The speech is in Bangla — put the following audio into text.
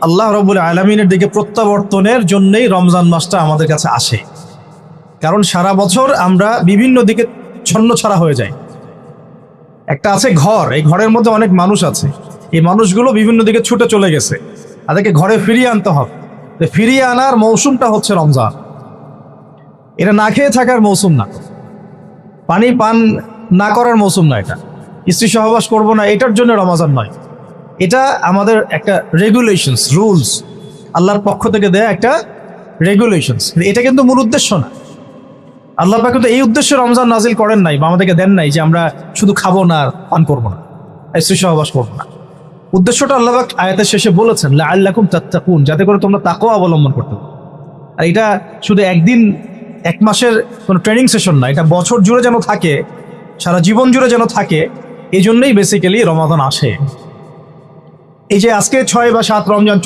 আল্লাহ রাব্বুল আলামিনের দিকে প্রত্যাবর্তনের জন্যই রমজান মাসটা আমাদের কাছে আসে। কারণ সারা বছর আমরা বিভিন্ন দিকে ছন্নছাড়া হয়ে যাই। একটা আছে ঘর, এই ঘরের মধ্যে অনেক মানুষ আছে, এই মানুষগুলো বিভিন্ন দিকে ছুটে চলে গেছে, তাদেরকে ঘরে ফিরিয়ে আনতে হবে। ফিরিয়ে আনার মৌসুমটা হচ্ছে রমজান। এটা না খেয়ে থাকার মৌসুম না, পানি পান না করার মৌসুম না, এটা স্ত্রী সহবাস করবো না এটার জন্য রমজান নয়। এটা আমাদের একটা রেগুলেশনস, রুলস, আল্লাহর পক্ষ থেকে দেয়া একটা রেগুলেশনস। এটা কিন্তু মূল উদ্দেশ্য না। আল্লাহ পাক কিন্তু এই উদ্দেশ্যে রমজান নাজিল করেন নাই বা আমাদেরকে দেন নাই যে আমরা শুধু খাবো না আর পান করবো না, স্ত্রী সহবাস করবো না। উদ্দেশ্যটা আল্লাহ পাক আয়াতের শেষে বলেছেন, লাআল্লাকুম তাত্তাকুন, যাতে করে তোমরা তাকওয়া অবলম্বন করতে পারো। আর এটা শুধু একদিন এক মাসের কোনো ট্রেনিং সেশন না, এটা বছর জুড়ে যেন থাকে, সারা জীবন জুড়ে যেন থাকে। এই জন্যই বেসিক্যালি রমাদান আসে। এই যে আজকে 6 বা 7 রমজান